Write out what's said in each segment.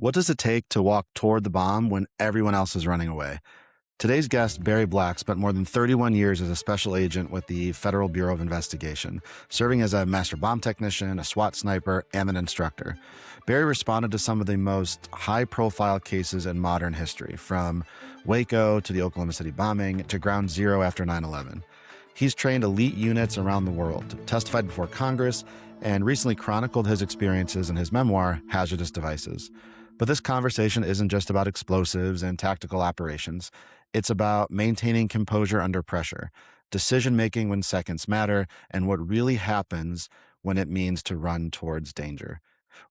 What does it take to walk toward the bomb when everyone else is running away? Today's guest, Barry Black, spent more than 31 years as a special agent with the Federal Bureau of Investigation, serving as a master bomb technician, a SWAT sniper, and an instructor. Barry responded to some of the most high-profile cases in modern history, from Waco to the Oklahoma City bombing to Ground Zero after 9/11. He's trained elite units around the world, testified before Congress, and recently chronicled his experiences in his memoir, Hazardous Devices. But this conversation isn't just about explosives and tactical operations. It's about maintaining composure under pressure, decision-making when seconds matter, and what really happens when it means to run towards danger.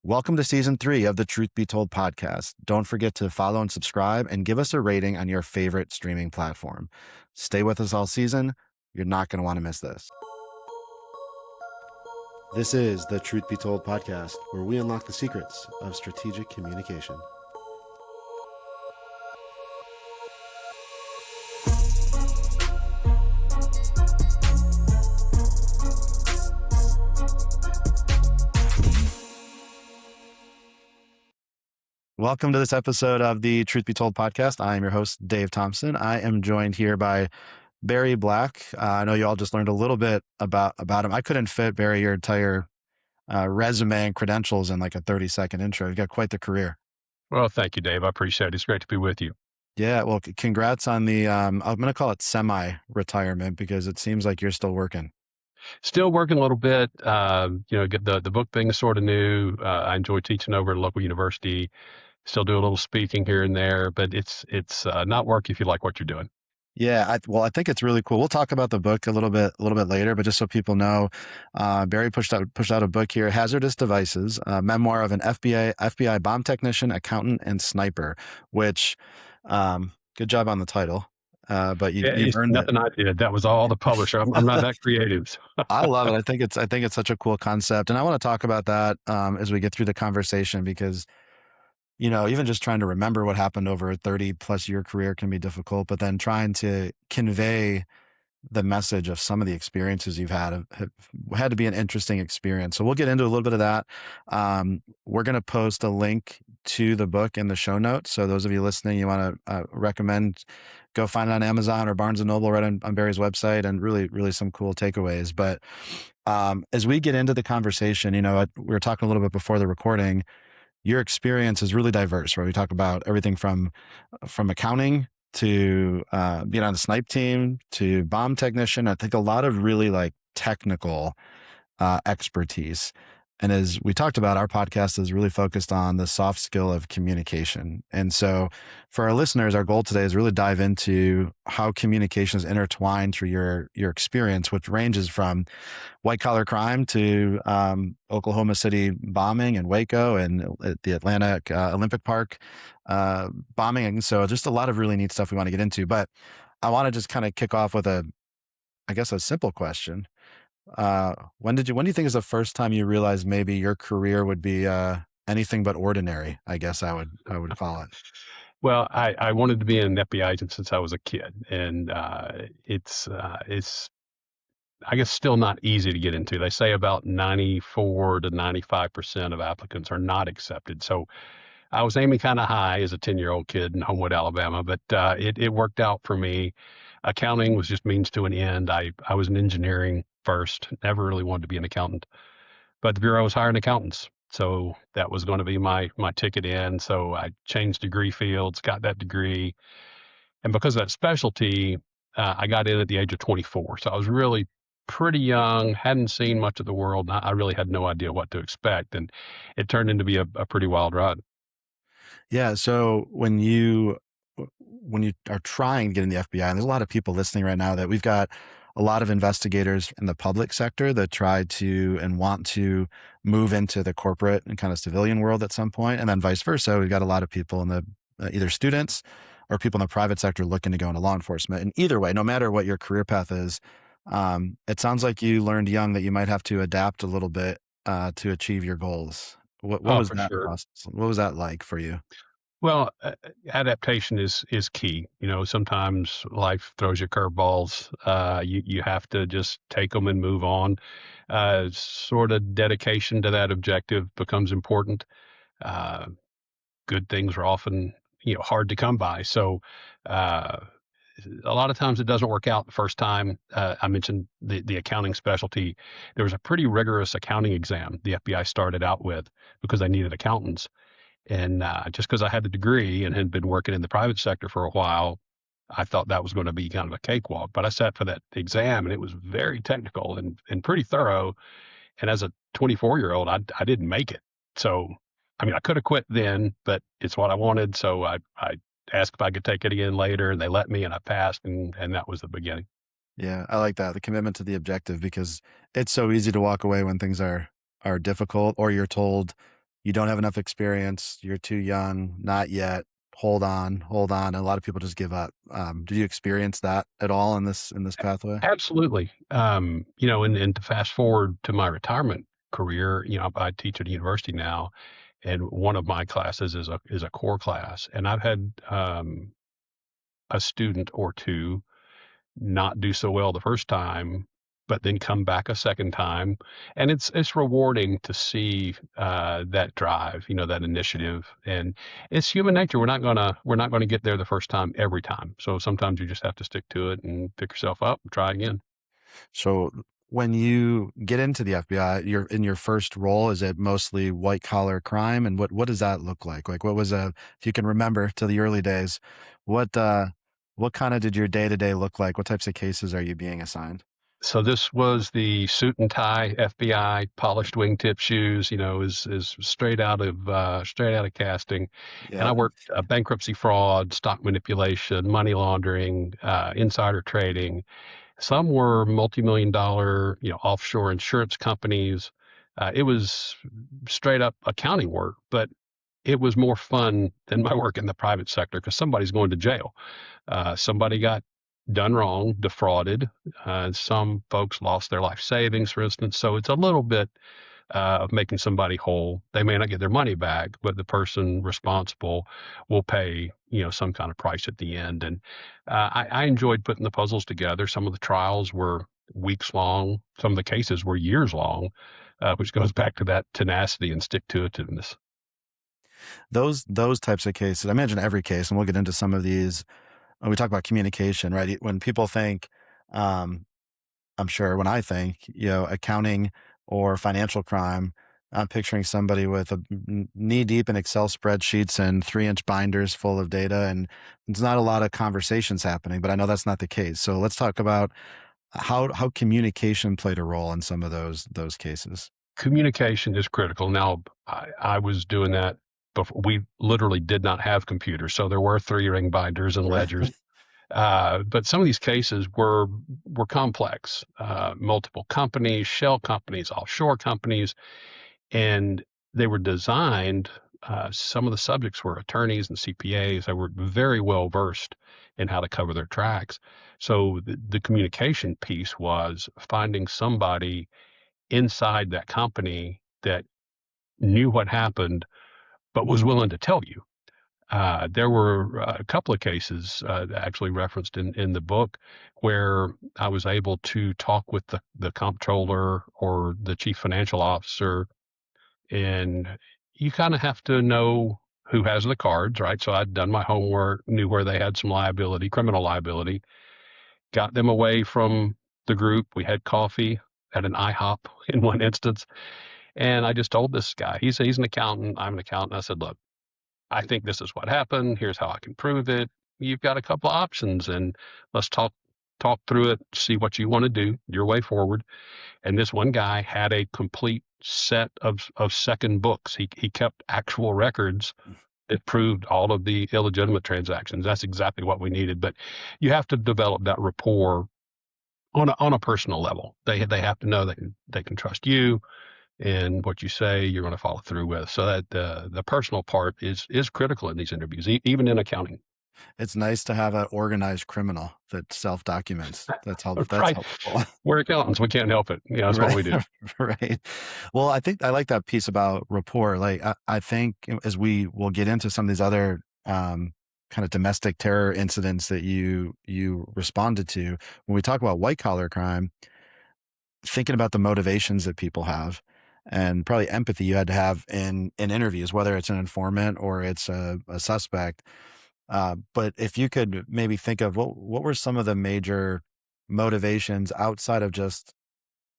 Welcome to Season 3 of the Truth Be Told podcast. Don't forget to follow and subscribe and give us a rating on your favorite streaming platform. Stay with us all season. You're not going to want to miss this. This is the Truth Be Told podcast, where we unlock the secrets of strategic communication. Welcome to this episode of the Truth Be Told podcast. I am your host, Dave Thompson. I am joined here by Barry Black. I know you all just learned a little bit about him. I couldn't fit, Barry, your entire resume and credentials in like a 30-second intro. You've got quite the career. Well, thank you, Dave. I appreciate it. It's great to be with you. Yeah, well, congrats on the, I'm going to call it semi-retirement because it seems like you're still working. Still working a little bit. Get the book thing is sort of new. I enjoy teaching over at a local university. Still do a little speaking here and there, but it's not work if you like what you're doing. Yeah, I think it's really cool. We'll talk about the book a little bit later, but just so people know, Barry pushed out a book here, Hazardous Devices, a memoir of an FBI bomb technician, accountant, and sniper. Which, good job on the title. But you've earned nothing it. I did. That was all the publisher. I'm not that creative. I love it. I think it's such a cool concept, and I want to talk about that as we get through the conversation because, even just trying to remember what happened over a 30+ year career can be difficult, but then trying to convey the message of some of the experiences you've had have had to be an interesting experience. So we'll get into a little bit of that. We're going to post a link to the book in the show notes. So those of you listening, you want to recommend, go find it on Amazon or Barnes & Noble right on Barry's website, and really, really some cool takeaways. But as we get into the conversation, we were talking a little bit before the recording, your experience is really diverse, right? We talk about everything from accounting to being on the snipe team to bomb technician. I think a lot of really like technical expertise. And as we talked about, our podcast is really focused on the soft skill of communication. And so for our listeners, our goal today is really dive into how communication is intertwined through your experience, which ranges from white collar crime to Oklahoma City bombing and Waco and the Atlanta Olympic Park bombing. And so just a lot of really neat stuff we want to get into. But I want to just kind of kick off with a simple question. When do you think is the first time you realized maybe your career would be anything but ordinary? I guess I would call it. Well, I wanted to be an FBI agent since I was a kid, and it's I guess still not easy to get into. They say about 94 to 95% of applicants are not accepted. So I was aiming kind of high as a 10-year-old kid in Homewood, Alabama, but it worked out for me. Accounting was just means to an end. I was in engineering first, never really wanted to be an accountant, but the Bureau was hiring accountants. So that was going to be my ticket in. So I changed degree fields, got that degree. And because of that specialty, I got in at the age of 24. So I was really pretty young, hadn't seen much of the world. And I really had no idea what to expect. And it turned into be a pretty wild ride. Yeah. So when you are trying to get in the FBI, and there's a lot of people listening right now that we've got a lot of investigators in the public sector that try to and want to move into the corporate and kind of civilian world at some point, and then vice versa. We've got a lot of people in the either students or people in the private sector looking to go into law enforcement. And either way, no matter what your career path is, it sounds like you learned young that you might have to adapt a little bit to achieve your goals. What was that process? What was that like for you? Well, adaptation is key. Sometimes life throws you curveballs. You have to just take them and move on. Sort of dedication to that objective becomes important. good things are often, hard to come by. So, uh, a lot of times it doesn't work out the first time. I mentioned the accounting specialty. There was a pretty rigorous accounting exam the FBI started out with because they needed accountants. And just because I had the degree and had been working in the private sector for a while, I thought that was going to be kind of a cakewalk. But I sat for that exam and it was very technical and pretty thorough. And as a 24-year-old, I didn't make it. So, I mean, I could have quit then, but it's what I wanted. So I asked if I could take it again later, and they let me, and I passed, and that was the beginning. Yeah, I like that, the commitment to the objective, because it's so easy to walk away when things are difficult, or you're told you don't have enough experience, you're too young, not yet, hold on, and a lot of people just give up. Did you experience that at all in this pathway? Absolutely. And to fast forward to my retirement career, I teach at a university now, and one of my classes is a core class, and I've had a student or two not do so well the first time, but then come back a second time, and it's rewarding to see that drive, that initiative, and it's human nature. We're not gonna get there the first time every time. So sometimes you just have to stick to it and pick yourself up and try again. So when you get into the FBI, you're in your first role, is it mostly white collar crime? And what does that look like? Like what was if you can remember to the early days, what what kind of did your day to day look like? What types of cases are you being assigned? So this was the suit and tie FBI, polished wingtip shoes, is straight out of casting. And I Yeah. worked bankruptcy fraud, stock manipulation, money laundering, insider trading. Some were multi-million dollar, offshore insurance companies. It was straight up accounting work, but it was more fun than my work in the private sector because somebody's going to jail. Somebody got done wrong, defrauded. Some folks lost their life savings, for instance. So it's a little bit of making somebody whole. They may not get their money back, but the person responsible will pay, some kind of price at the end. And I enjoyed putting the puzzles together. Some of the trials were weeks long. Some of the cases were years long, which goes back to that tenacity and stick to itiveness. Those types of cases, I imagine every case, and we'll get into some of these when we talk about communication, right? When people think, um, I'm sure when I think, accounting or financial crime, I'm picturing somebody with knee deep in Excel spreadsheets and 3-inch binders full of data, and there's not a lot of conversations happening. But I know that's not the case. So let's talk about how communication played a role in some of those cases. Communication is critical. Now, I was doing that before we literally did not have computers. So there were 3-ring binders and Right. ledgers. But some of these cases were complex. Multiple companies, shell companies, offshore companies, and they were designed. Some of the subjects were attorneys and CPAs. They were very well versed in how to cover their tracks. So the communication piece was finding somebody inside that company that knew what happened but was willing to tell you. There were a couple of cases actually referenced in the book where I was able to talk with the comptroller or the chief financial officer, and you kind of have to know who has the cards, right? So I'd done my homework, knew where they had some liability, criminal liability, got them away from the group. We had coffee at an IHOP in one instance, and I just told this guy, he's an accountant, I'm an accountant. I said, look, I think this is what happened. Here's how I can prove it. You've got a couple of options, and let's talk through it, see what you want to do, your way forward. And this one guy had a complete set of second books. He kept actual records that proved all of the illegitimate transactions. That's exactly what we needed. But you have to develop that rapport on a personal level. They have to know they can trust you and what you say you're going to follow through with. So that the personal part is critical in these interviews, even in accounting. It's nice to have an organized criminal that self documents. That's Right? helpful. We're accountants. We can't help it. That's what Right. we do. Right. Well, I think I like that piece about rapport. Like, I think as we will get into some of these other kind of domestic terror incidents that you responded to, when we talk about white collar crime, thinking about the motivations that people have. and probably empathy you had to have in interviews, whether it's an informant or it's a suspect. But if you could maybe think of what were some of the major motivations outside of just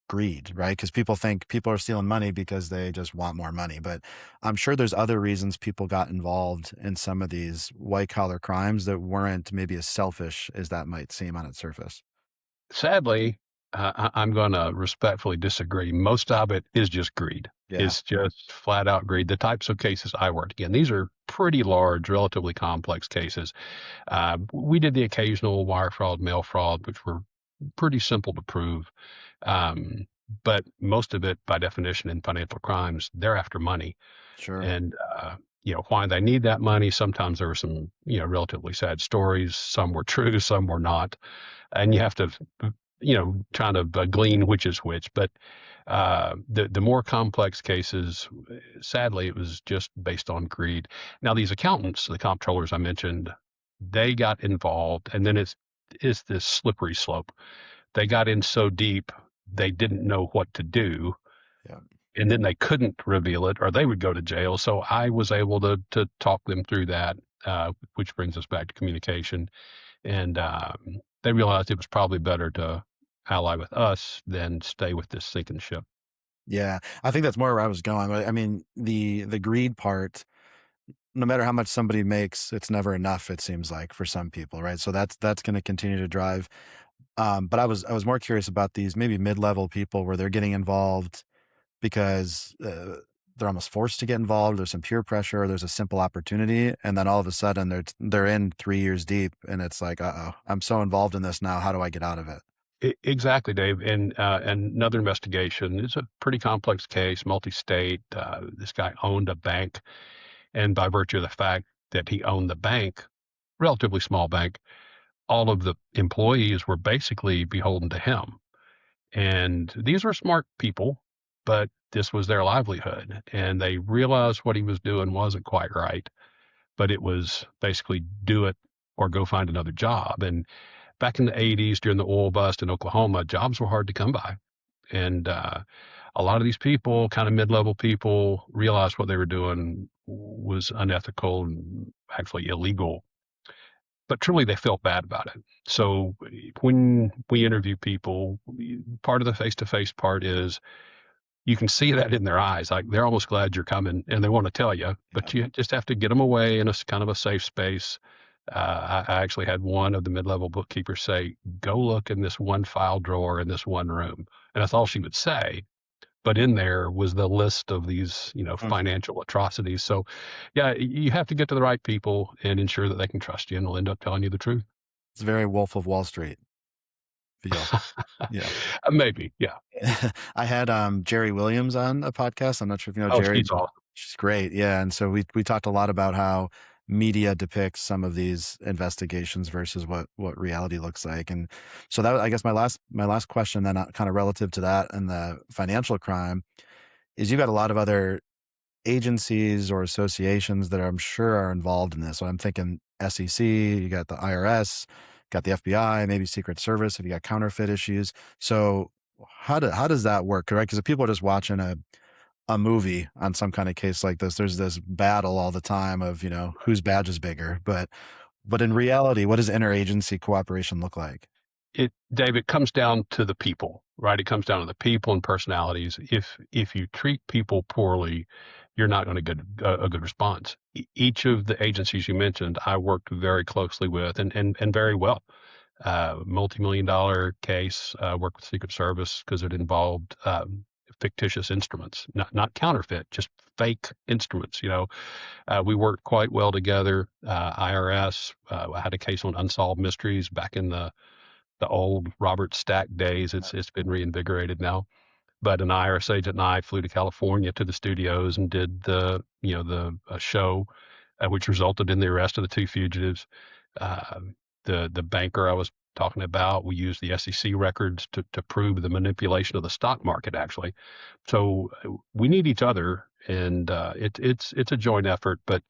greed, right? Because people think people are stealing money because they just want more money. But I'm sure there's other reasons people got involved in some of these white collar crimes that weren't maybe as selfish as that might seem on its surface. Sadly, I'm going to respectfully disagree. Most of it is just greed. Yeah, It's just flat out greed. The types of cases I worked in, these are pretty large, relatively complex cases. We did the occasional wire fraud, mail fraud, which were pretty simple to prove. Um, but most of it, by definition, in financial crimes, they're after money. sure. And, why they need that money. Sometimes there were some, relatively sad stories. Some were true, some were not. And you have to, trying to glean which is which. But the more complex cases, sadly, it was just based on greed. Now, these accountants, the comptrollers I mentioned, they got involved, and then it's this slippery slope. They got in so deep they didn't know what to do, Yeah. and then they couldn't reveal it, or they would go to jail. So I was able to talk them through that, which brings us back to communication. And they realized it was probably better to ally with us than stay with this sinking ship. Yeah. I think that's more where I was going. I mean, the greed part, no matter how much somebody makes, it's never enough, it seems like for some people, right? So that's going to continue to drive. But I was more curious about these maybe mid-level people where they're getting involved because they're almost forced to get involved. There's some peer pressure. There's a simple opportunity, and then all of a sudden they're in 3 years deep, and it's like, uh oh, I'm so involved in this now. How do I get out of it? Exactly, Dave. And another investigation. It's a pretty complex case, multi-state. This guy owned a bank, and by virtue of the fact that he owned the bank, relatively small bank, all of the employees were basically beholden to him. And these were smart people, but this was their livelihood. And they realized what he was doing wasn't quite right, but it was basically do it or go find another job. And back in the 80s, during the oil bust in Oklahoma, jobs were hard to come by. And a lot of these people, kind of mid level people, realized what they were doing was unethical and actually illegal, but truly they felt bad about it. So when we interview people, part of the face to face part is you can see that in their eyes. Like they're almost glad you're coming and they want to tell you, Yeah. but you just have to get them away in a kind of a safe space. I actually had one of the mid level bookkeepers say, go look in this one file drawer in this one room. And that's all she would say. But in there was the list of these, Mm. financial atrocities. So, yeah, you have to get to the right people and ensure that they can trust you and they'll end up telling you the truth. It's very Wolf of Wall Street feel. Yeah. Maybe, yeah. I had Jerry Williams on a podcast. I'm not sure if you know Oh, Jerry. she's awesome. She's great. Yeah. And so we talked a lot about how media depicts some of these investigations versus what reality looks like. And so that, I guess, my last question then, kind of relative to that and the financial crime, is you got a lot of other agencies or associations that I'm sure are involved in this. So I'm thinking SEC, you got the IRS, got the FBI, maybe Secret Service if you got counterfeit issues. So how does that work, correct? Because if people are just watching a movie on some kind of case like this, there's this battle all the time of, whose badge is bigger. But in reality, what does interagency cooperation look like? Dave, it comes down to the people, right? It comes down to the people and personalities. If you treat people poorly, you're not going to get a good response. Each of the agencies you mentioned, I worked very closely with and very well. Multi-million dollar case, worked with Secret Service because it involved fictitious instruments, not counterfeit, just fake instruments. We worked quite well together. IRS, I had a case on unsolved mysteries back in the old Robert Stack days. It's been reinvigorated now. But an IRS agent and I flew to California to the studios and did the show, which resulted in the arrest of the two fugitives. Uh, the banker I was talking about, we used the SEC records to prove the manipulation of the stock market. Actually, so we need each other, and it's a joint effort. But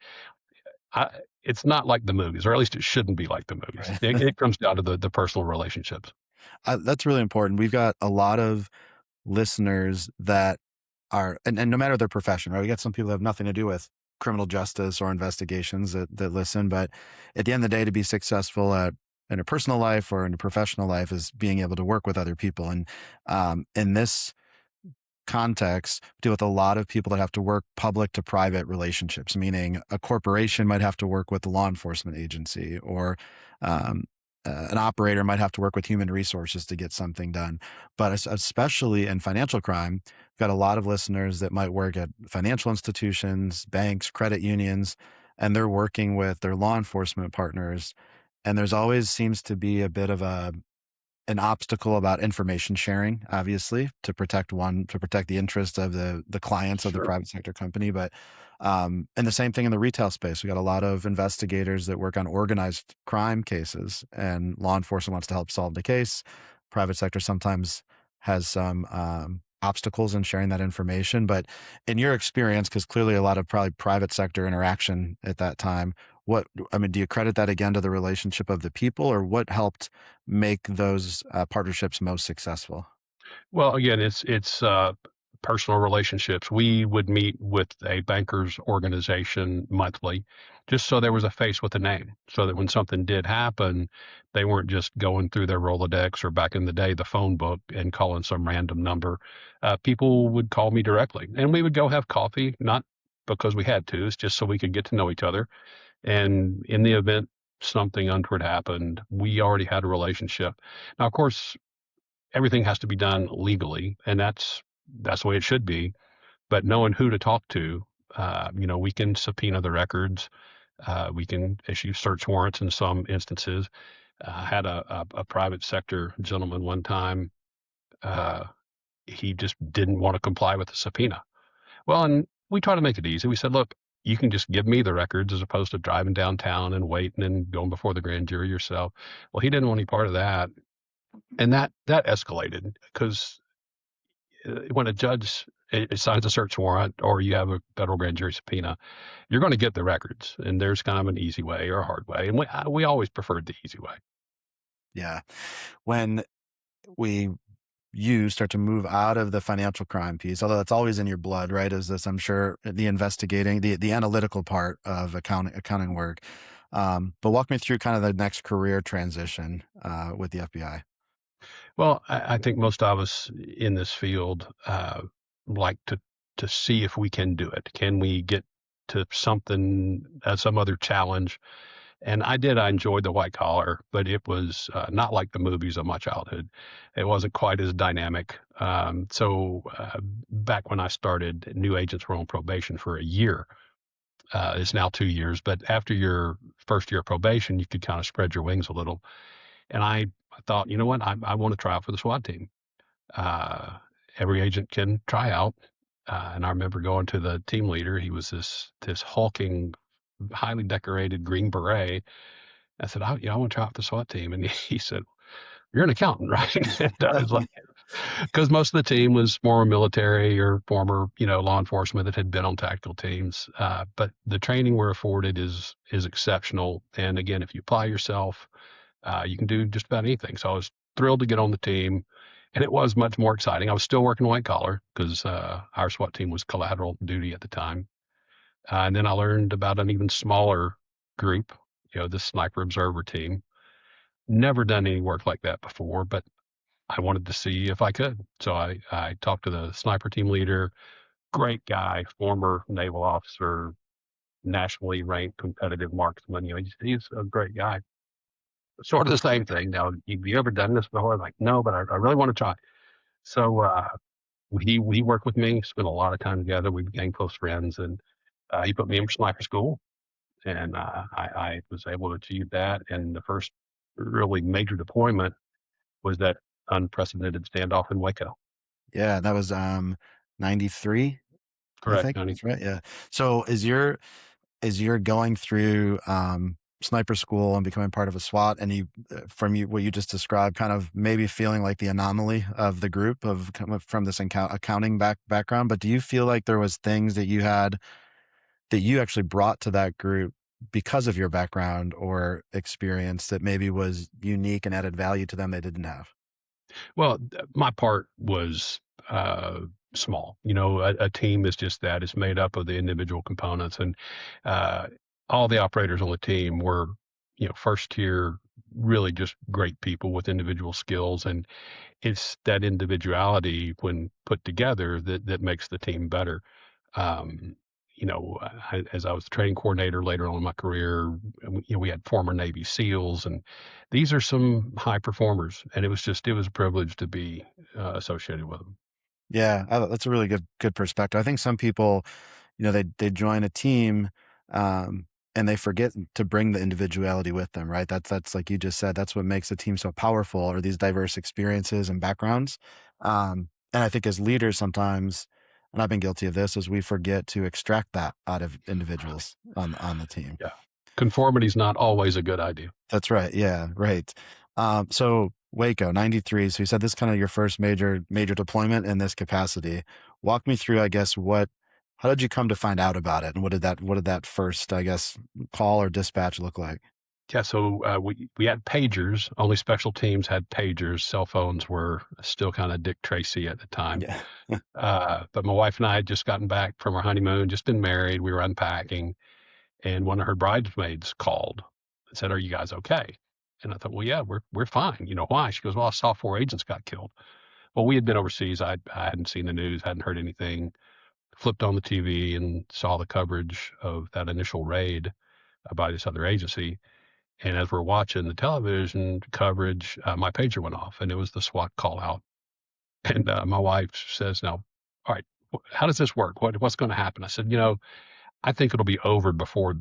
it's not like the movies, or at least it shouldn't be like the movies. Right. It comes down to the personal relationships. That's really important. We've got a lot of listeners that are, and no matter their profession, right? We got some people that have nothing to do with criminal justice or investigations that listen, but at the end of the day, to be successful at in a personal life or in a professional life is being able to work with other people. And in this context, deal with a lot of people that have to work public to private relationships, meaning a corporation might have to work with the law enforcement agency, or um, an operator might have to work with human resources to get something done. But especially in financial crime, we've got a lot of listeners that might work at financial institutions, banks, credit unions, and they're working with their law enforcement partners. And there's always seems to be a bit of an obstacle about information sharing, obviously, to protect the interest of the clients of the Sure. private sector company. But and the same thing in the retail space. We got a lot of investigators that work on organized crime cases, and law enforcement wants to help solve the case. Private sector sometimes has some obstacles in sharing that information. But in your experience, because clearly a lot of probably private sector interaction at that time, what I mean, do you credit that again to the relationship of the people, or what helped make those partnerships most successful? Well, again, it's personal relationships. We would meet with a bankers organization monthly, just so there was a face with a name, so that when something did happen, they weren't just going through their Rolodex or back in the day the phone book and calling some random number. People would call me directly, and we would go have coffee, not because we had to, it's just so we could get to know each other. And in the event something untoward happened, we already had a relationship. Now, of course, everything has to be done legally, and that's the way it should be. But knowing who to talk to, we can subpoena the records. We can issue search warrants in some instances. I had a private sector gentleman one time. Uh, he just didn't want to comply with the subpoena. Well, and we try to make it easy. We said, look, you can just give me the records as opposed to driving downtown and waiting and going before the grand jury yourself. Well, he didn't want any part of that, and that escalated because when a judge signs a search warrant or you have a federal grand jury subpoena, you're going to get the records, and there's kind of an easy way or a hard way, and we always preferred the easy way. Yeah. When we you start to move out of the financial crime piece, although that's always in your blood, right? Is this, I'm sure, the investigating, the analytical part of accounting work. But walk me through kind of the next career transition with the FBI. Well, I think most of us in this field like to see if we can do it. Can we get to something, some other challenge? And I did. I enjoyed the white collar, but it was not like the movies of my childhood. It wasn't quite as dynamic. Back when I started, new agents were on probation for a year. It's now 2 years, but after your first year of probation, you could kind of spread your wings a little. And I thought, you know what, I want to try out for the SWAT team. Uh, every agent can try out. And I remember going to the team leader. He was this hulking, highly decorated Green Beret. I said, I want to try out the SWAT team. And he said, "You're an accountant, right?" And I was like, because most of the team was former military or former, law enforcement that had been on tactical teams. But the training we're afforded is exceptional. And again, if you apply yourself, you can do just about anything. So I was thrilled to get on the team, and it was much more exciting. I was still working white collar because our SWAT team was collateral duty at the time. And then I learned about an even smaller group, the sniper observer team. Never done any work like that before, but I wanted to see if I could. So I talked to the sniper team leader, great guy, former naval officer, nationally ranked competitive marksman. He's a great guy. Sort of the same thing. Now, have you ever done this before? I'm like, no, but I really want to try. So he worked with me, spent a lot of time together. We became close friends, and he put me in for sniper school, and I was able to achieve that. And the first really major deployment was that unprecedented standoff in Waco. Yeah, that was 93, I Correct, think. That's 93. right. Yeah. So as you're going through sniper school and becoming part of a SWAT, and from what you just described, kind of maybe feeling like the anomaly of the group of coming from this accounting background. But do you feel like there was things that you had that you actually brought to that group because of your background or experience that maybe was unique and added value to them they didn't have? Well, my part was small. A team is just that. It's made up of the individual components, and uh, all the operators on the team were, first tier, really just great people with individual skills, and it's that individuality when put together that makes the team better. Um, as I was the training coordinator later on in my career, we had former Navy SEALs, and these are some high performers, and it was a privilege to be associated with them. Yeah, that's a really good perspective. I think some people, they join a team, um, and they forget to bring the individuality with them, right? That's like you just said, that's what makes a team so powerful, or these diverse experiences and backgrounds. And I think as leaders sometimes, and I've been guilty of this, is we forget to extract that out of individuals on the team. Yeah. Conformity is not always a good idea. That's right. Yeah, right. So Waco, 93. So you said this kind of your first major deployment in this capacity. Walk me through, I guess, how did you come to find out about it? And what did that first, I guess, call or dispatch look like? Yeah, so we had pagers. Only special teams had pagers. Cell phones were still kind of Dick Tracy at the time. Yeah. But my wife and I had just gotten back from our honeymoon, just been married. We were unpacking, and one of her bridesmaids called and said, "Are you guys okay?" And I thought, "Well, yeah, we're fine." Why? She goes, "Well, I saw 4 agents got killed." Well, we had been overseas. I hadn't seen the news, hadn't heard anything. Flipped on the TV and saw the coverage of that initial raid by this other agency. And as we're watching the television coverage, my pager went off, and it was the SWAT call out. And my wife says, "Now, all right, how does this work? What's going to happen?" I said, "I think it'll be over before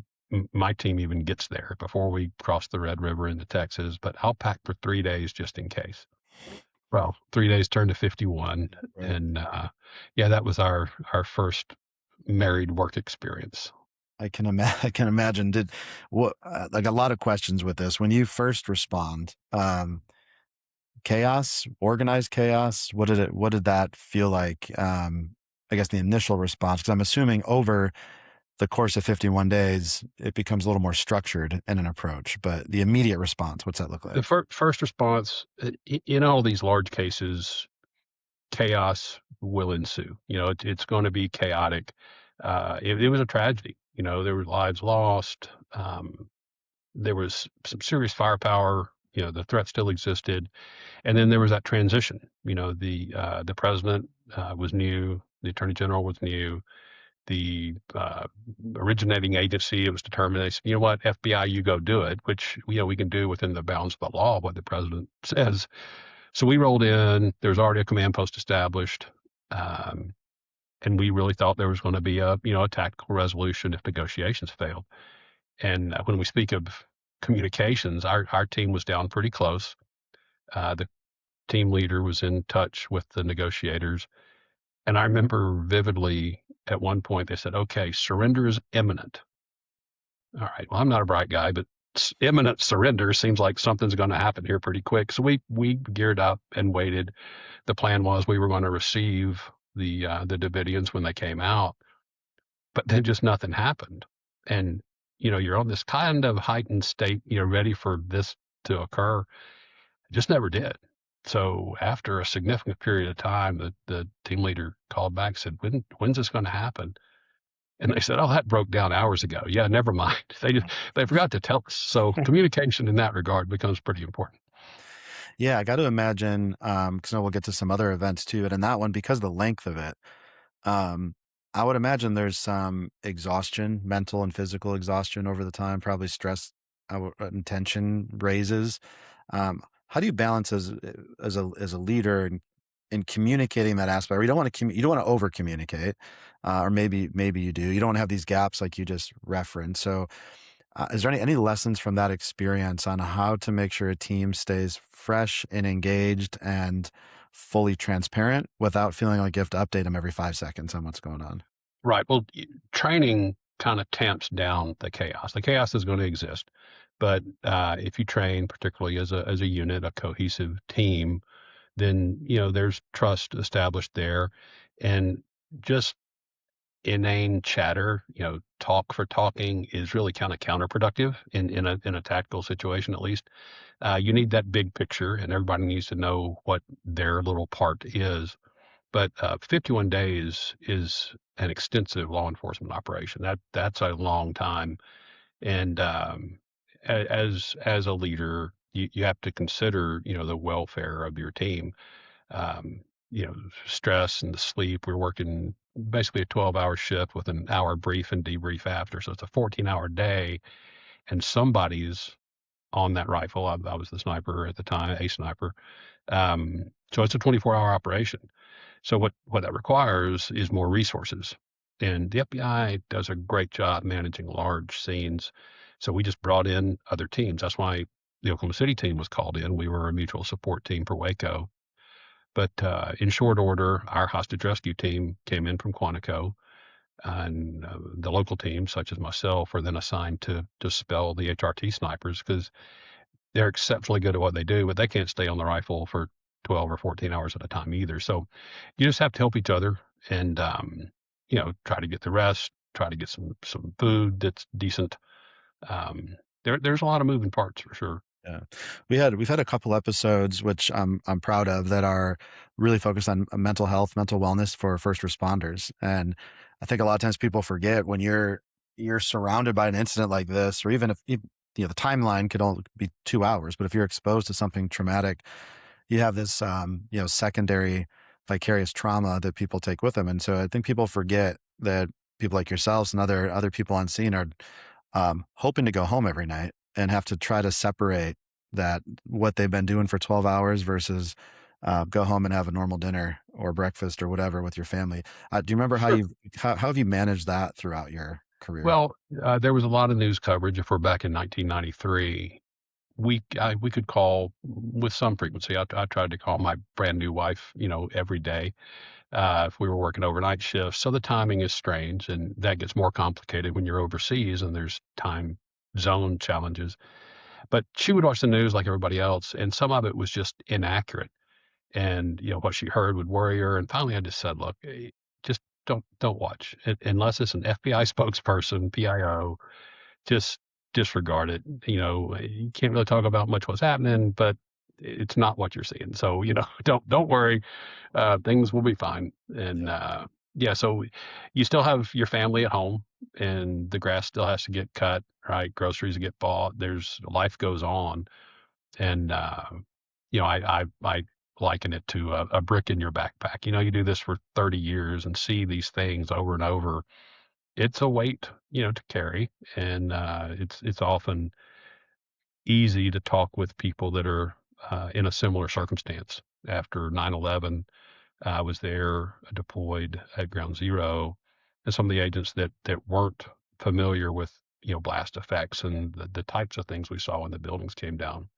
my team even gets there, before we cross the Red River into Texas. But I'll pack for 3 days just in case." Well, 3 days turned to 51, Right. and yeah, that was our first married work experience. I can imagine. Like a lot of questions with this. When you first respond, chaos, organized chaos, what did that feel like? I guess the initial response, because I'm assuming over the course of 51 days, it becomes a little more structured in an approach, but the immediate response, what's that look The like? first response in all these large cases, chaos will ensue. It's going to be chaotic. It was a tragedy. There were lives lost. There was some serious firepower. The threat still existed, and then there was that transition. The president was new. The attorney general was new. The originating agency, it was determined. They said, "You know what, FBI, you go do it," which we can do within the bounds of the law, what the president says. So we rolled in. There was already a command post established, um, and we really thought there was going to be a tactical resolution if negotiations failed. And when we speak of communications, our team was down pretty close. The team leader was in touch with the negotiators, and I remember vividly at one point they said, "Okay, surrender is imminent." All right. Well, I'm not a bright guy, but imminent surrender seems like something's going to happen here pretty quick. So we geared up and waited. The plan was we were going to receive the Davidians when they came out, but then just nothing happened. And you're on this kind of heightened state, ready for this to occur. It just never did. So after a significant period of time, the team leader called back and said, when's this going to happen? And they said, "Oh, that broke down hours ago." Yeah, never mind. They forgot to tell us. So communication in that regard becomes pretty important. Yeah, I got to imagine, because we'll get to some other events too, but in that one, because of the length of it, um, I would imagine there's some exhaustion, mental and physical exhaustion over the time, probably stress and tension raises. How do you balance as a leader in communicating that aspect? Where you don't want to over communicate, or maybe you do. You don't want to have these gaps like you just referenced. So is there any lessons from that experience on how to make sure a team stays fresh and engaged and fully transparent without feeling like you have to update them every 5 seconds on what's going on? Right. Well, training kind of tamps down the chaos. The chaos is going to exist, but if you train, particularly as a unit, a cohesive team, then there's trust established there, and just inane chatter, talk for talking is really kind of counterproductive in a tactical situation, at least. You need that big picture, and everybody needs to know what their little part is. but 51 days is an extensive law enforcement operation. That's a long time, and as a leader, you have to consider the welfare of your team. Um, stress and the sleep. We're working basically a 12-hour shift with an hour brief and debrief after, so it's a 14-hour day, and somebody's on that rifle. I was the sniper at the time, a sniper. So it's a 24-hour operation. So what that requires is more resources. And the FBI does a great job managing large scenes. So we just brought in other teams. That's why the Oklahoma City team was called in. We were a mutual support team for Waco. But in short order, our hostage rescue team came in from Quantico, and the local teams, such as myself, were then assigned to dispel the HRT snipers because they're exceptionally good at what they do, but they can't stay on the rifle for 12 or 14 hours at a time either. So you just have to help each other and, try to get the rest, try to get some food that's decent. Um, there's a lot of moving parts for sure. Yeah. We've had a couple episodes which I'm proud of that are really focused on mental health, mental wellness for first responders. And I think a lot of times people forget when you're surrounded by an incident like this, or even if the timeline could only be 2 hours, but if you're exposed to something traumatic, you have this secondary vicarious trauma that people take with them. And so I think people forget that people like yourselves and other people on scene are hoping to go home every night and have to try to separate that what they've been doing for 12 hours versus go home and have a normal dinner or breakfast or whatever with your family. Do you remember Sure. how have you managed that throughout your career? Well, there was a lot of news coverage. If we're back in 1993, we could call with some frequency. I tried to call my brand new wife, every day if we were working overnight shifts. So the timing is strange, and that gets more complicated when you're overseas and there's time zone challenges. But she would watch the news like everybody else, and some of it was just inaccurate. And what she heard would worry her. And finally, I just said, "Look, just don't watch unless it's an FBI spokesperson, PIO. Just disregard it. You can't really talk about much what's happening, but it's not what you're seeing. So don't worry, things will be fine." And Yeah. yeah, so you still have your family at home, and the grass still has to get cut, right? Groceries get bought. There's life goes on, and I liken it to a brick in your backpack. You do this for 30 years and see these things over and over. It's a weight, to carry, and it's often easy to talk with people that are in a similar circumstance. After 9/11, I was there deployed at Ground Zero, and some of the agents that weren't familiar with blast effects and the types of things we saw when the buildings came down,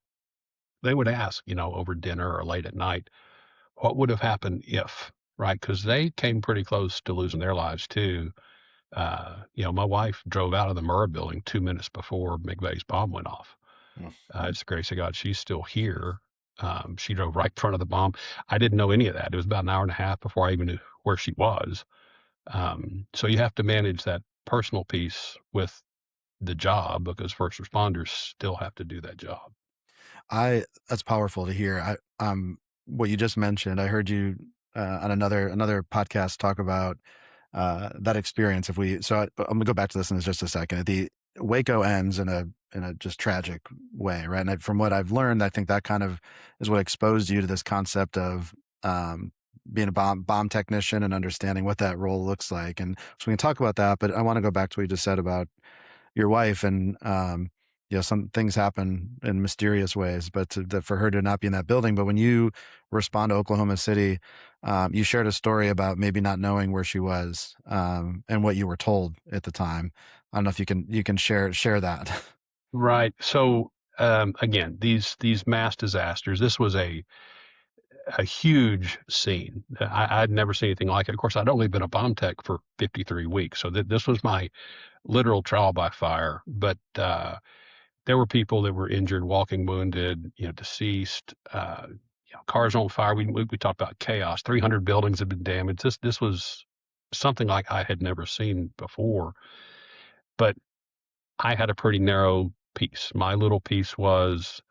they would ask over dinner or late at night, what would have happened if, right? Because they came pretty close to losing their lives too. My wife drove out of the Murrah building 2 minutes before McVeigh's bomb went off. Mm. It's the grace of God she's still here. She drove right in front of the bomb. I didn't know any of that. It was about an hour and a half before I even knew where she was. So you have to manage that personal piece with the job because first responders still have to do that job. I That's powerful to hear. What you just mentioned, I heard you on another podcast talk about that experience. I'm gonna go back to this in just a second. The Waco ends in a just tragic way, right? And from what I've learned, I think that kind of is what exposed you to this concept of um, being a bomb technician and understanding what that role looks like. And so we can talk about that. But I want to go back to what you just said about your wife and some things happen in mysterious ways, but for her to not be in that building. But when you respond to Oklahoma City, you shared a story about maybe not knowing where she was, and what you were told at the time. I don't know if you can share that. Right. So again, these mass disasters. This was a huge scene. I'd never seen anything like it. Of course, I'd only been a bomb tech for 53 weeks, so this was my literal trial by fire. But there were people that were injured, walking wounded, deceased. Cars on fire. We talked about chaos. 300 buildings had been damaged. This was something like I had never seen before. But I had a pretty narrow piece. My little piece was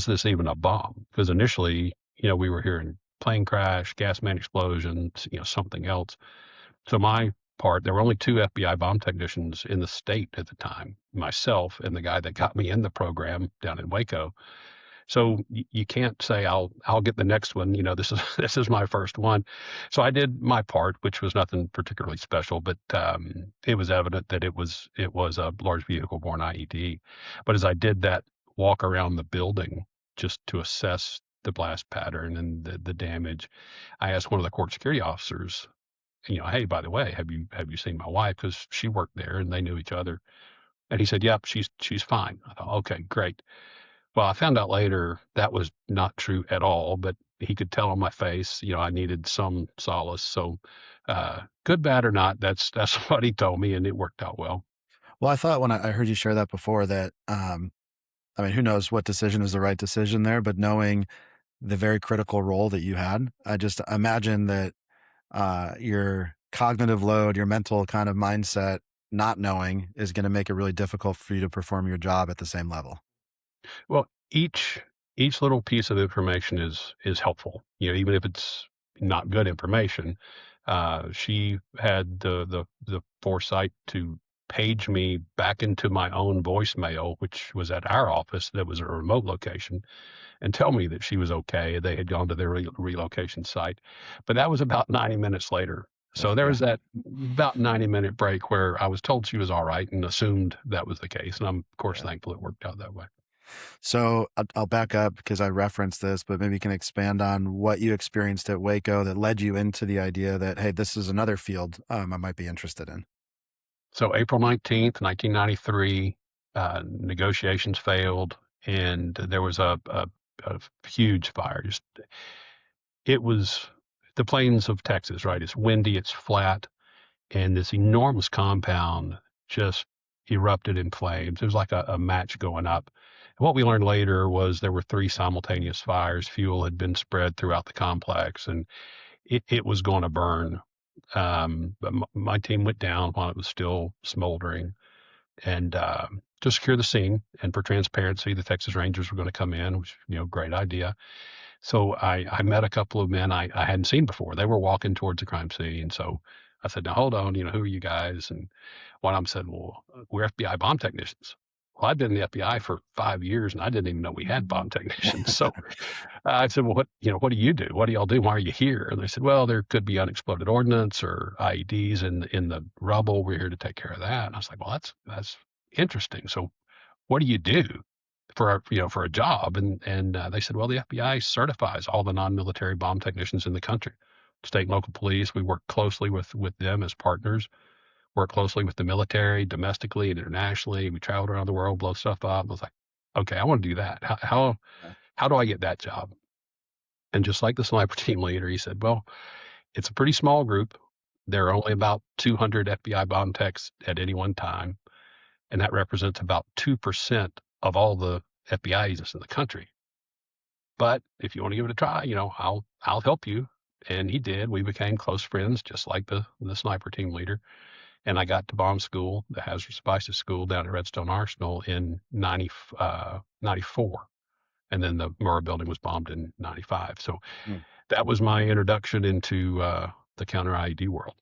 this even a bomb? Because initially, we were hearing plane crash, gas main explosion, something else. So my part, there were only two FBI bomb technicians in the state at the time, myself and the guy that got me in the program down in Waco. So you can't say I'll get the next one. This is this is my first one. So I did my part, which was nothing particularly special, but it was evident that it was a large vehicle borne IED. But as I did that walk around the building just to assess the blast pattern and the damage, I asked one of the court security officers, hey, by the way, have you seen my wife? Because she worked there and they knew each other. And he said, yep, she's fine. I thought, okay, great. Well, I found out later that was not true at all, but he could tell on my face, I needed some solace. So, good, bad, or not, that's what he told me, and it worked out well. Well, I thought when I heard you share that before that, I mean, who knows what decision is the right decision there, but knowing the very critical role that you had, I just imagine that your cognitive load, your mental kind of mindset, not knowing is going to make it really difficult for you to perform your job at the same level. Well, each little piece of information is helpful. Even if it's not good information. She had the foresight to page me back into my own voicemail, which was at our office that was a remote location, and tell me that she was okay. They had gone to their relocation site. But that was about 90 minutes later. So there Yeah. was that about 90-minute break where I was told she was all right and assumed that was the case. And I'm, of course, Yeah. thankful it worked out that way. So I'll back up because I referenced this, but maybe you can expand on what you experienced at Waco that led you into the idea that, hey, this is another field I might be interested in. So April 19th, 1993, negotiations failed, and there was a huge fire. Just it was the plains of Texas, right? It's windy, it's flat, and this enormous compound just erupted in flames. It was like a match going up. And what we learned later was there were three simultaneous fires. Fuel had been spread throughout the complex, and it was going to burn. But my team went down while it was still smoldering, and to secure the scene and for transparency, the Texas Rangers were going to come in, which great idea. So I met a couple of men I hadn't seen before. They were walking towards the crime scene. So I said, now hold on, who are you guys? And one of them said, well, we're FBI bomb technicians. Well, I'd been in the FBI for 5 years and I didn't even know we had bomb technicians. So I said, well, what do you do? What do y'all do? Why are you here? And they said, well, there could be unexploded ordnance or IEDs in the rubble. We're here to take care of that. And I was like, well, that's interesting. So what do you do for a job? And they said, well, the FBI certifies all the non-military bomb technicians in the country. State and local police, we work closely with them as partners. Work closely with the military, domestically and internationally. We traveled around the world, blow stuff up. I was like, okay, I want to do that. How do I get that job? And just like the sniper team leader, he said, well, it's a pretty small group. There are only about 200 FBI bomb techs at any one time, and that represents about 2% of all the FBI agents in the country. But if you want to give it a try, I'll help you. And he did. We became close friends, just like the sniper team leader. And I got to bomb school, the Hazardous Devices school down at Redstone Arsenal in 94. And then the Memoir building was bombed in 95. So Mm. that was my introduction into the counter IED world.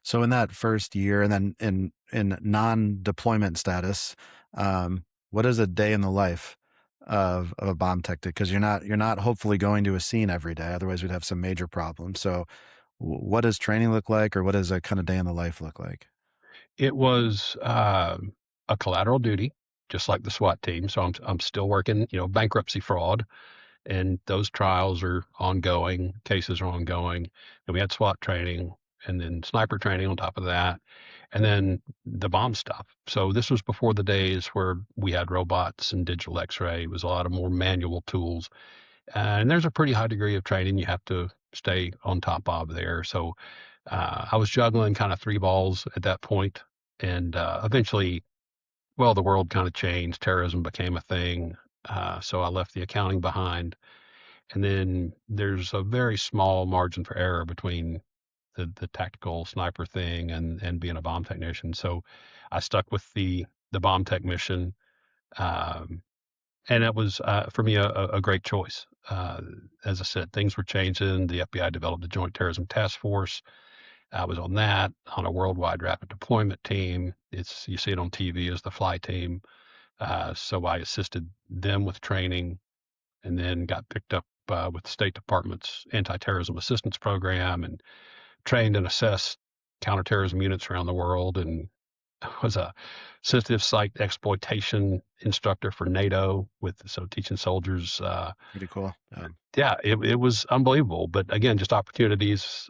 So in that first year, and then in non-deployment status, what is a day in the life of a bomb tech? Because you're not hopefully going to a scene every day. Otherwise, we'd have some major problems. So, what does training look like, or what does a kind of day in the life look like? It was a collateral duty, just like the SWAT team. So I'm still working, bankruptcy fraud, and those trials are ongoing, cases are ongoing. And we had SWAT training and then sniper training on top of that, and then the bomb stuff. So this was before the days where we had robots and digital X-ray. It was a lot of more manual tools, and there's a pretty high degree of training you have to stay on top of there. So I was juggling kind of three balls at that point, and eventually, well, the world kind of changed. Terrorism became a thing, so I left the accounting behind. And then there's a very small margin for error between the tactical sniper thing and being a bomb technician. So I stuck with the bomb tech mission, um, and that was for me a great choice. uh, as I said, things were changing. The FBI developed the Joint Terrorism Task Force. I was on that, on a worldwide rapid deployment team. It's you see it on TV as the fly team. So I assisted them with training, and then got picked up with the State Department's anti-terrorism assistance program, and trained and assessed counterterrorism units around the world, and was a sensitive site exploitation instructor for NATO with so teaching soldiers. Pretty cool. Yeah, it was unbelievable. But again, just opportunities.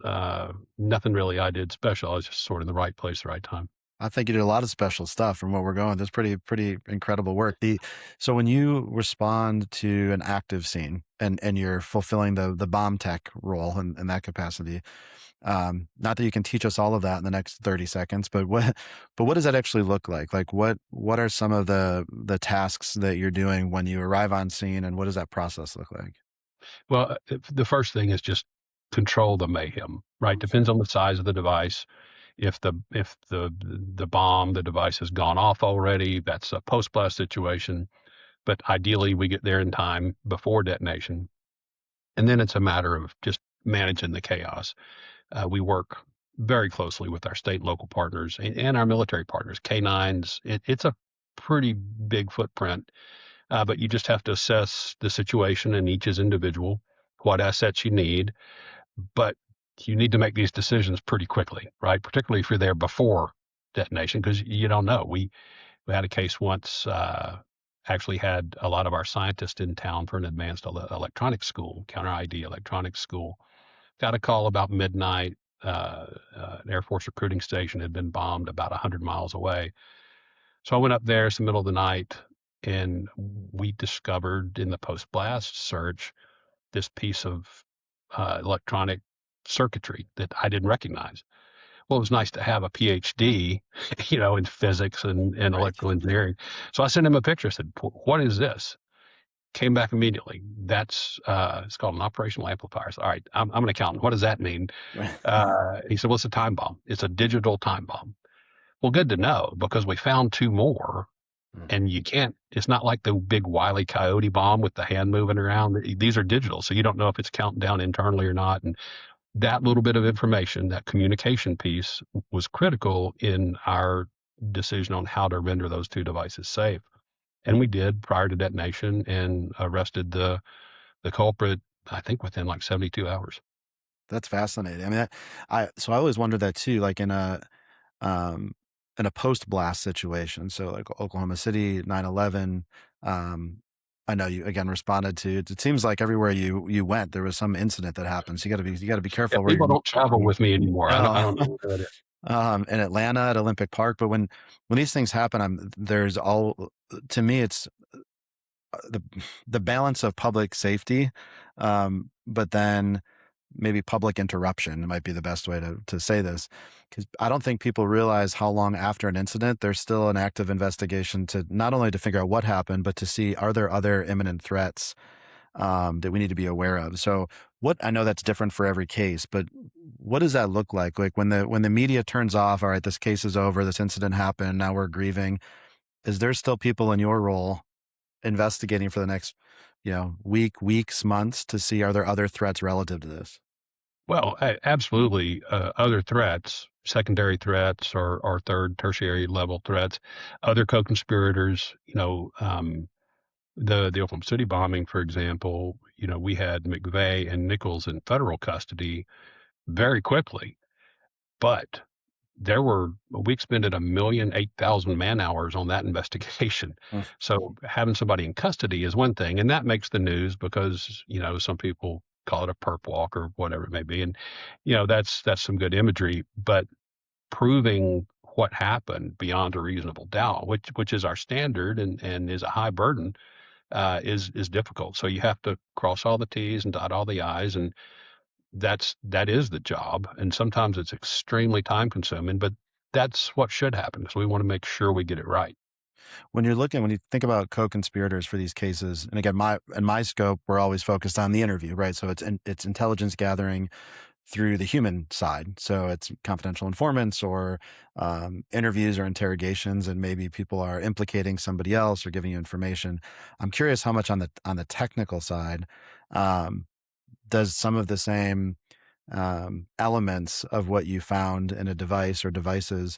Nothing really I did special. I was just sort of in the right place, the right time. I think you did a lot of special stuff from where we're going. That's pretty incredible work. So when you respond to an active scene and you're fulfilling the bomb tech role in that capacity, not that you can teach us all of that in the next 30 seconds, but what does that actually look like? Like what are some of the tasks that you're doing when you arrive on scene, and what does that process look like? Well, the first thing is just control the mayhem, right? Depends on the size of the device. If the bomb, the device has gone off already, that's a post blast situation. But ideally, we get there in time before detonation, and then it's a matter of just managing the chaos. We work very closely with our state and local partners and our military partners, K9s. It's a pretty big footprint, but you just have to assess the situation, and each is individual, what assets you need. But you need to make these decisions pretty quickly, right? Particularly if you're there before detonation, because you don't know. We had a case once, actually had a lot of our scientists in town for an advanced electronics school, counter ID electronics school. Got a call about midnight. An Air Force recruiting station had been bombed about 100 miles away. So I went up there. It's the middle of the night, and we discovered in the post blast search this piece of electronic circuitry that I didn't recognize. Well, it was nice to have a PhD, in physics and Right. electrical engineering. So I sent him a picture. I said, "What is this?" Came back immediately. That's it's called an operational amplifier. So, all right, I'm an accountant. What does that mean? Right. He said, "Well, it's a time bomb. It's a digital time bomb." Well, good to know, because we found two more, Mm. and you can't. It's not like the big Wile E. Coyote bomb with the hand moving around. These are digital, so you don't know if it's counting down internally or not. And that little bit of information, that communication piece, was critical in our decision on how to render those two devices safe. And we did prior to detonation, and arrested the culprit, I think within like 72 hours. That's fascinating. I mean, so I always wondered that too, like um, in a post blast situation. So like Oklahoma City, 9/11. Um, I know you again responded to it. It seems like everywhere you went, there was some incident that happened. So you got to be Yeah, careful where people you're. don't travel with me anymore. I Oh, don't know where that is. in Atlanta at Olympic Park. But when these things happen, there's all to me, it's the balance of public safety, but then maybe public interruption might be the best way to say this, because I don't think people realize how long after an incident there's still an active investigation to not only to figure out what happened, but to see are there other imminent threats that we need to be aware of. So what I know that's different for every case, but what does that look like? Like when the media turns off, all right, this case is over, this incident happened, now we're grieving. Is there still people in your role investigating for the next, weeks, months to see are there other threats relative to this? Well, absolutely. Other threats, secondary threats, or third, tertiary level threats, other co-conspirators. The Oklahoma City bombing, for example. We had McVeigh and Nichols in federal custody very quickly, but we expended 1,008,000 man hours on that investigation. Mm. So having somebody in custody is one thing, and that makes the news because some people call it a perp walk or whatever it may be, and that's some good imagery. But proving what happened beyond a reasonable doubt, which is our standard and is a high burden, is difficult. So you have to cross all the T's and dot all the I's, and that is the job. And sometimes it's extremely time consuming, but that's what should happen, because we want to make sure we get it right. When you think about co-conspirators for these cases, and again, my in my scope, we're always focused on the interview, right? So it's intelligence gathering, through the human side. So it's confidential informants or interviews or interrogations, and maybe people are implicating somebody else or giving you information. I'm curious how much on the technical side um, does some of the same elements of what you found in a device or devices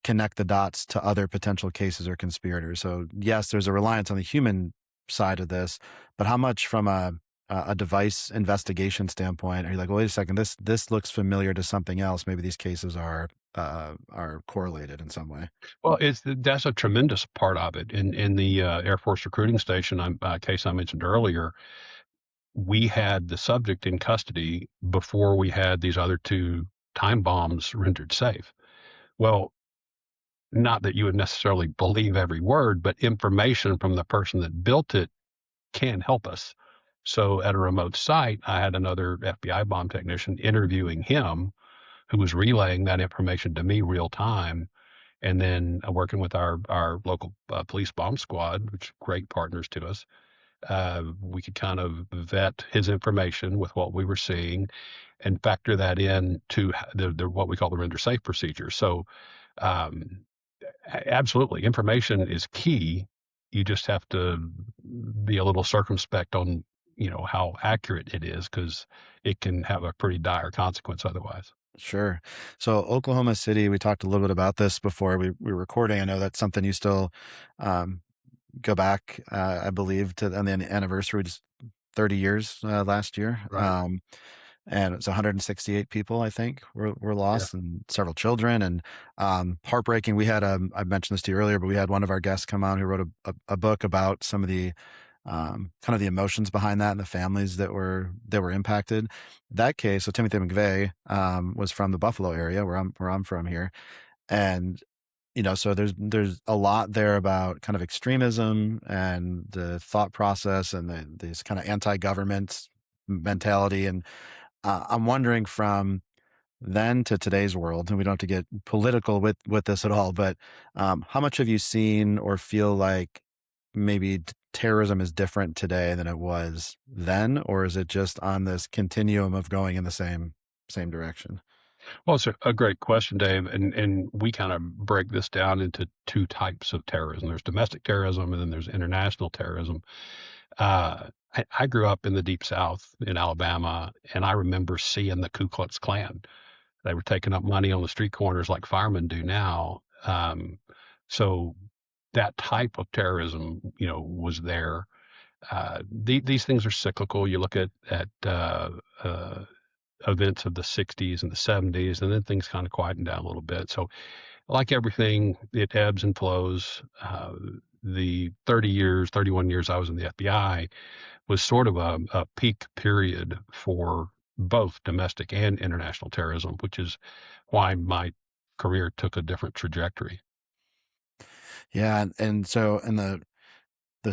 connect the dots to other potential cases or conspirators. So yes, there's a reliance on the human side of this, but how much from a device investigation standpoint are you like, well, wait a second, this looks familiar to something else? Maybe these cases are correlated in some way. Well, that's a tremendous part of it. In the Air Force recruiting station case I mentioned earlier, we had the subject in custody before we had these other two time bombs rendered safe. Well, not that you would necessarily believe every word, but information from the person that built it can help us. So at a remote site, I had another FBI bomb technician interviewing him who was relaying that information to me real time. And then working with our local police bomb squad, which are great partners to us, we could kind of vet his information with what we were seeing and factor that in to the what we call the render safe procedure. So um, absolutely, information is key. You just have to be a little circumspect on how accurate it is because it can have a pretty dire consequence otherwise. Sure. So Oklahoma City, we talked a little bit about this before we were recording. I know that's something you still um, go back, I believe, to on the anniversary, just 30 years last year. Right. And it's 168 people, I think, were Yeah. lost, and several children, and heartbreaking. We had I mentioned this to you earlier, but we had one of our guests come on who wrote a book about some of the kind of the emotions behind that and the families that were impacted. That case, so Timothy McVeigh was from the Buffalo area where I'm from here, and so there's a lot there about kind of extremism and the thought process and this kind of anti-government mentality. And I'm wondering from then to today's world, and we don't have to get political with this at all, but how much have you seen or feel like maybe terrorism is different today than it was then, or is it just on this continuum of going in the same direction? Well, it's a great question, Dave, and we kind of break this down into two types of terrorism. There's domestic terrorism, and then there's international terrorism. I grew up in the Deep South in Alabama, and I remember seeing the Ku Klux Klan. They were taking up money on the street corners like firemen do now. So that type of terrorism, was there. These things are cyclical. You look at events of the 60s and the 70s, and then things kind of quieten down a little bit. So, like everything, it ebbs and flows. The 30 years, 31 years I was in the FBI was sort of a peak period for both domestic and international terrorism, which is why my career took a different trajectory. Yeah, and so in the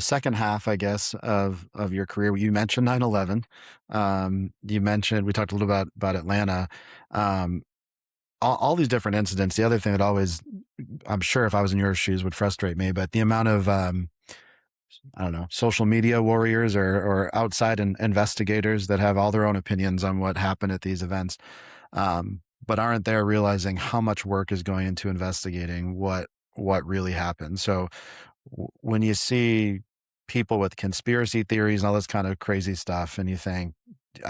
second half, I guess, of your career, you mentioned 9/11. You mentioned we talked a little about Atlanta. Um, all these different incidents. The other thing that always, I'm sure, if I was in your shoes, would frustrate me, but the amount of I don't know, social media warriors or outside investigators that have all their own opinions on what happened at these events, but aren't there realizing how much work is going into investigating what really happened. So when you see people with conspiracy theories and all this kind of crazy stuff, and you think,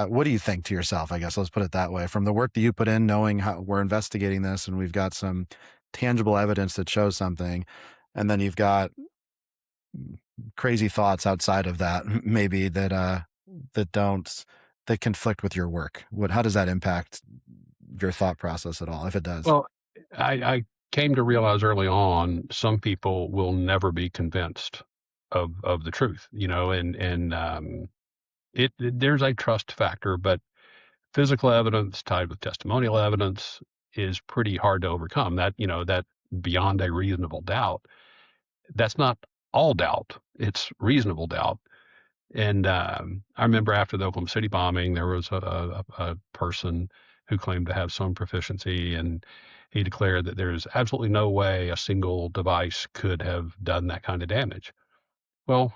what do you think to yourself? I guess let's put it that way. From the work that you put in, knowing how we're investigating this, and we've got some tangible evidence that shows something, and then you've got crazy thoughts outside of that, maybe that don't that conflict with your work. How does that impact your thought process at all, if it does? Well, I came to realize early on some people will never be convinced of the truth, there's a trust factor, but physical evidence tied with testimonial evidence is pretty hard to overcome. That beyond a reasonable doubt. That's not all doubt. It's reasonable doubt. And I remember after the Oklahoma City bombing, there was a person who claimed to have some proficiency, and he declared that there's absolutely no way a single device could have done that kind of damage. Well,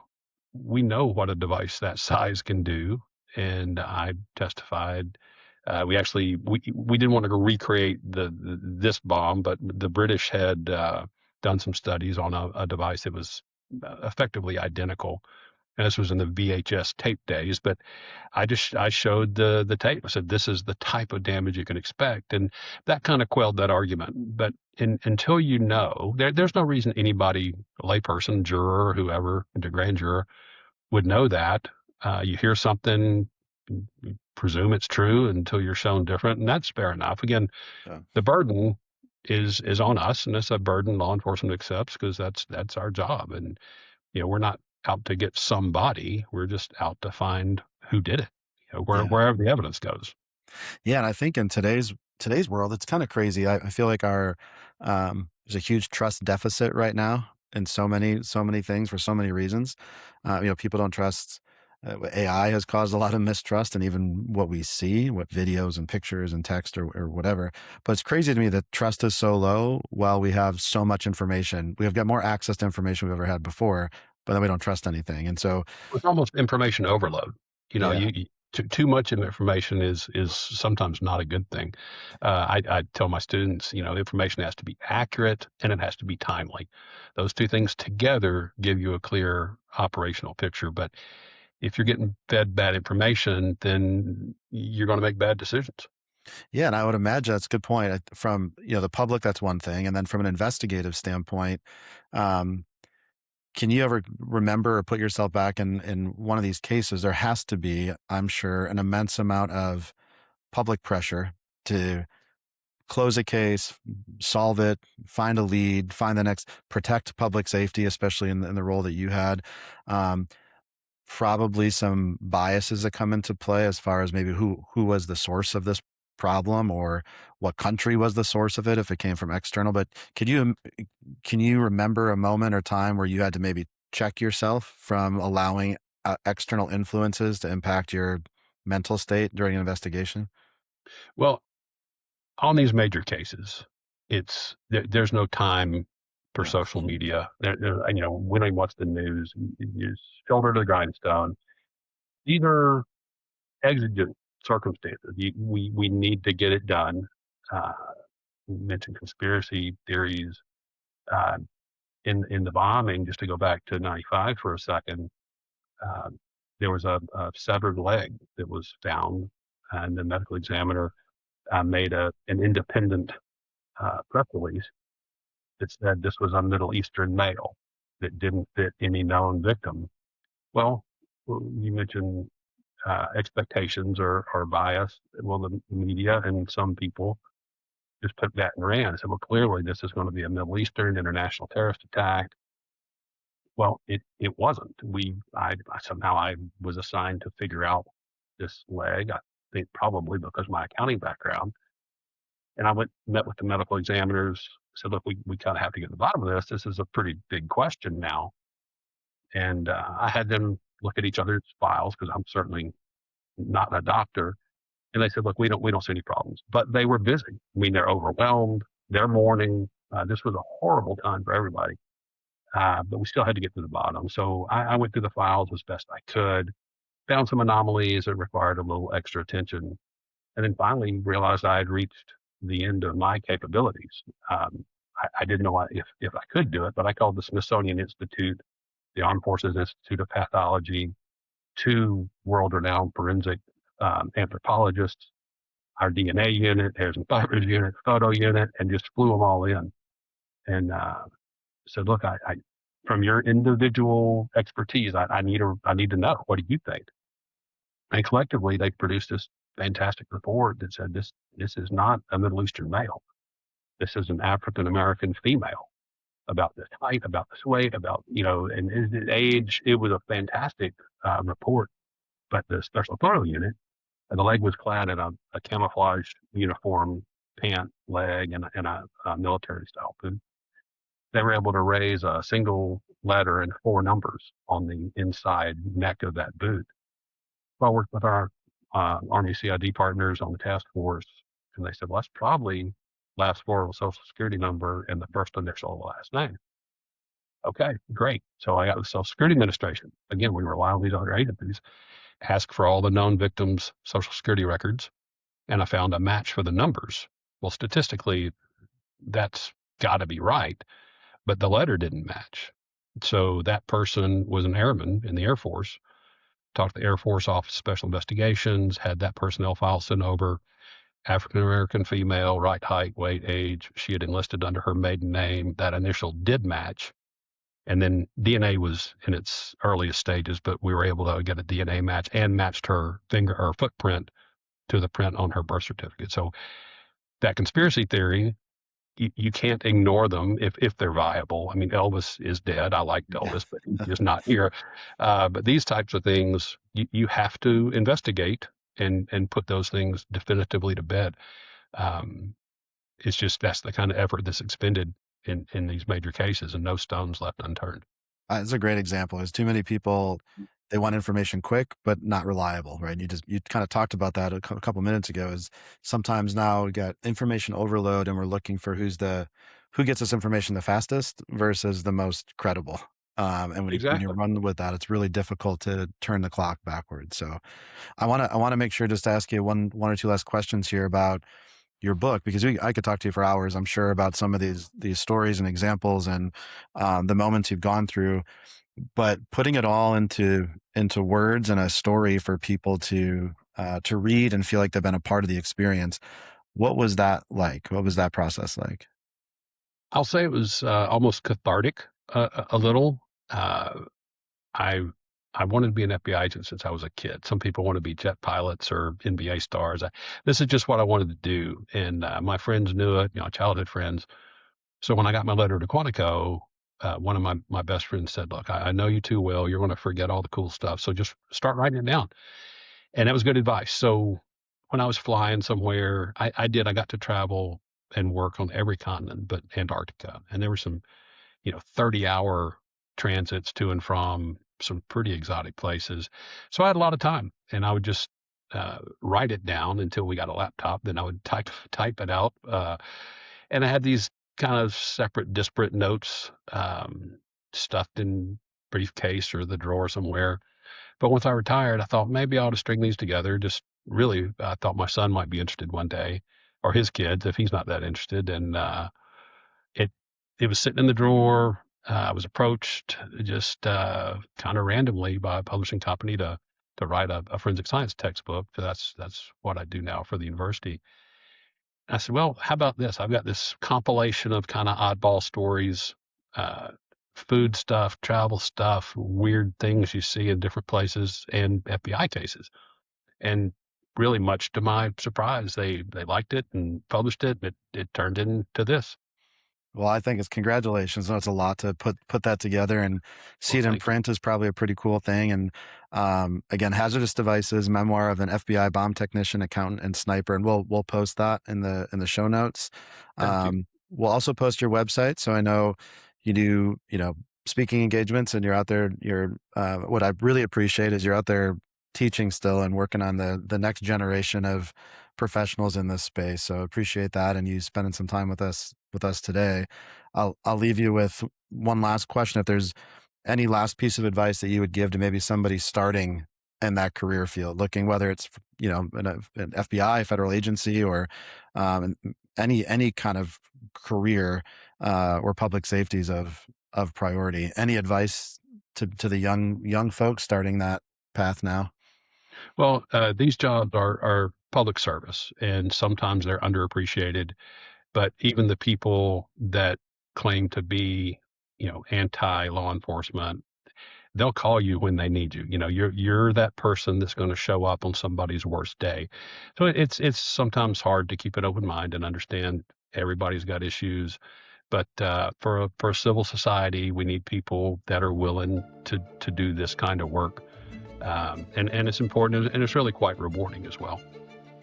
we know what a device that size can do, and I testified We didn't want to recreate this bomb, but the British had done some studies on a device that was effectively identical. And this was in the VHS tape days, but I showed the tape. I said, this is the type of damage you can expect, and that kind of quelled that argument. But until there's no reason anybody, a layperson, juror, whoever, the grand juror, would know that. You hear something, you presume it's true until you're shown different, and that's fair enough. Again, Yeah. the burden is on us, and it's a burden law enforcement accepts because that's our job. And we're not out to get somebody; we're just out to find who did it. Yeah. Wherever the evidence goes. Yeah, and I think in today's world, it's kind of crazy. I feel like our there's a huge trust deficit right now in so many things for so many reasons. People don't trust. AI has caused a lot of mistrust, and even what we see, what videos and pictures and text or whatever. But it's crazy to me that trust is so low while we have so much information. We have got more access to information we've ever had before, but then we don't trust anything. And so, It's almost information overload. yeah, Too much of information is sometimes not a good thing. I tell my students, the information has to be accurate and it has to be timely. Those two things together give you a clear operational picture. But if you're getting fed bad information, then you're going to make bad decisions. yeah, and I would imagine that's a good point. From the public, that's one thing, and then from an investigative standpoint, um, can you ever remember or put yourself back in one of these cases? There has to be, I'm sure, an immense amount of public pressure to close a case, solve it, find a lead, find the next, protect public safety, especially in the role that you had. Um, Probably some biases that come into play as far as maybe who was the source of this problem or what country was the source of it if it came from external. But can you remember a moment or time where you had to maybe check yourself from allowing external influences to impact your mental state during an investigation? Well, on these major cases, there's no time for Yeah. social media. We don't even watch the news. You shoulder to the grindstone. These are exigent circumstances. We need to get it done. Uh, you mentioned conspiracy theories uh, in the bombing. Just to go back to '95 for a second, uh, there was a severed leg that was found, and the medical examiner made an independent press release that said this was a Middle Eastern male that didn't fit any known victim. Well, you mentioned expectations or bias. Well, the media and some people just took that and ran and said, well, clearly this is going to be a Middle Eastern international terrorist attack. Well, it wasn't. Somehow I was assigned to figure out this leg. I think probably because of my accounting background. And I met with the medical examiners, said, look, we kind of have to get to the bottom of this. This is a pretty big question now. And I had them look at each other's files because I'm certainly not a doctor. And they said, look, we don't see any problems. But they were busy. I mean, they're overwhelmed. They're mourning. This was a horrible time for everybody. But we still had to get to the bottom. So I went through the files as best I could, found some anomalies that required a little extra attention, and then finally realized I had reached the end of my capabilities. I didn't know if I could do it, but I called the Smithsonian Institute, the Armed Forces Institute of Pathology, two world-renowned forensic anthropologists, our DNA unit, hairs and fibers unit, photo unit, and just flew them all in. And said, look, I from your individual expertise, I need to know. What do you think? And collectively, they produced this fantastic report that said this is not a Middle Eastern male. This is an African American female. About this height, about this weight, about and his age. It was a fantastic report. But the special photo unit, the leg was clad in a camouflaged uniform, pant, leg, and a military style boot. They were able to raise a single letter and four numbers on the inside neck of that boot. Well, I worked with our Army CID partners on the task force, and they said, well, that's probably last four of a social security number and the first initial of the last name. Okay, great. So I got the Social Security Administration. Again, we rely on these other agencies, ask for all the known victims' social security records, and I found a match for the numbers. Well, statistically, that's got to be right, but the letter didn't match. So that person was an airman in the Air Force. Talked to the Air Force Office of Special Investigations, had that personnel file sent over. African American female, right height, weight, age. She had enlisted under her maiden name. That initial did match. And then DNA was in its earliest stages, but we were able to get a DNA match and matched her finger or footprint to the print on her birth certificate. So that conspiracy theory, you can't ignore them if they're viable. I mean, Elvis is dead. I liked Yeah. Elvis, but he's just not here. But these types of things, you have to investigate and put those things definitively to bed. Um, it's just that's the kind of effort that's expended in these major cases, and no stones left unturned. It's a great example. There's too many people, they want information quick, but not reliable, right? You kind of talked about that a couple minutes ago is sometimes now we got information overload and we're looking for who gets us information the fastest versus the most credible. And when you Exactly. run with that, it's really difficult to turn the clock backwards. So I want to make sure just to ask you one or two last questions here about your book because I could talk to you for hours, I'm sure, about some of these stories and examples and the moments you've gone through. But putting it all into words and a story for people to read and feel like they've been a part of the experience, what was that like? What was that process like? I'll say it was almost cathartic a little. I I wanted to be an FBI agent since I was a kid. Some people want to be jet pilots or NBA stars. This is just what I wanted to do, and my friends knew it. Childhood friends. So when I got my letter to Quantico, one of my best friends said, "Look, I know you too well. You're going to forget all the cool stuff. So just start writing it down." And that was good advice. So when I was flying somewhere, I got to travel and work on every continent but Antarctica, and there were some 30-hour transits to and from some pretty exotic places. So I had a lot of time, and I would just write it down until we got a laptop. Then I would type it out, and I had these kind of separate, disparate notes stuffed in briefcase or the drawer somewhere. But once I retired, I thought maybe I ought to string these together. Just really, I thought my son might be interested one day, or his kids if he's not that interested. And it it was sitting in the drawer. I was approached just kind of randomly by a publishing company to write a forensic science textbook. That's what I do now for the university. I said, well, how about this? I've got this compilation of kind of oddball stories, uh, food stuff, travel stuff, weird things you see in different places, and FBI cases. And really, much to my surprise, they liked it and published it. It turned into this. Well, I think it's congratulations. I know it's a lot to put that together and see Well, it in thank you. print is probably a pretty cool thing. And again, Hazardous Devices, memoir of an FBI bomb technician, accountant, and sniper. And we'll post that in the show notes. Thank you. We'll also post your website, so I know you do speaking engagements, and you're out there. You're what I really appreciate is you're out there teaching still and working on the next generation of professionals in this space. So appreciate that and you spending some time with us today. I'll leave you with one last question. If there's any last piece of advice that you would give to maybe somebody starting in that career field, looking whether it's an FBI, federal agency, or any kind of career or public safeties of priority. Any advice to the young folks starting that path now? Well, these jobs are public service, and sometimes they're underappreciated. But even the people that claim to be, anti law enforcement, they'll call you when they need you. You're that person that's going to show up on somebody's worst day. So it's sometimes hard to keep an open mind and understand everybody's got issues. But for a civil society, we need people that are willing to do this kind of work, and it's important and it's really quite rewarding as well.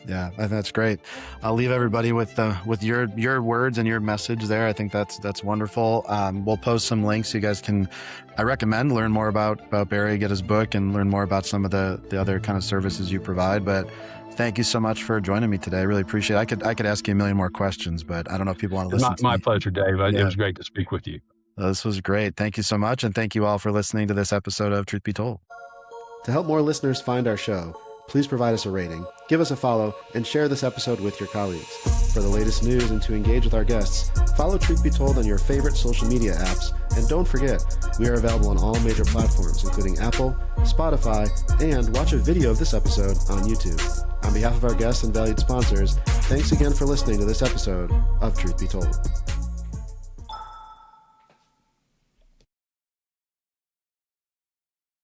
Yeah, I think that's great. I'll leave everybody with your words and your message there. I think that's wonderful. We'll post some links so you guys can. I recommend learn more about Barry, get his book, and learn more about some of the other kind of services you provide. But thank you so much for joining me today. I really appreciate it. I could ask you a million more questions, but I don't know if people want to It's listen my, to my me. pleasure, Dave. It Yeah, was great to speak with you. this was great. Thank you so much, and thank you all for listening to this episode of Truth Be Told. To help more listeners find our show, please provide us a rating, give us a follow, and share this episode with your colleagues. For the latest news and to engage with our guests, follow Truth Be Told on your favorite social media apps, and don't forget, we are available on all major platforms, including Apple, Spotify, and watch a video of this episode on YouTube. On behalf of our guests and valued sponsors, thanks again for listening to this episode of Truth Be Told.